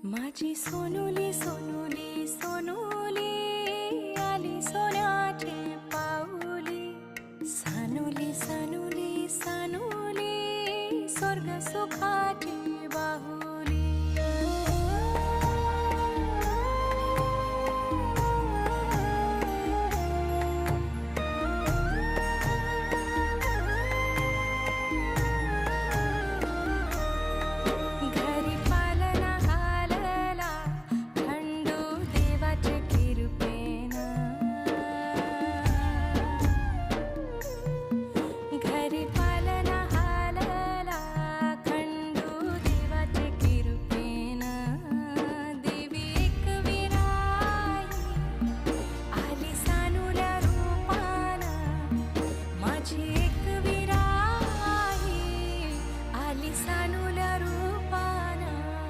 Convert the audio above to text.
माझी सोनुली सोनुली सोनुली आली सोन्याची पाऊली सानुली सानुली सानुली स्वर्ग सुखाची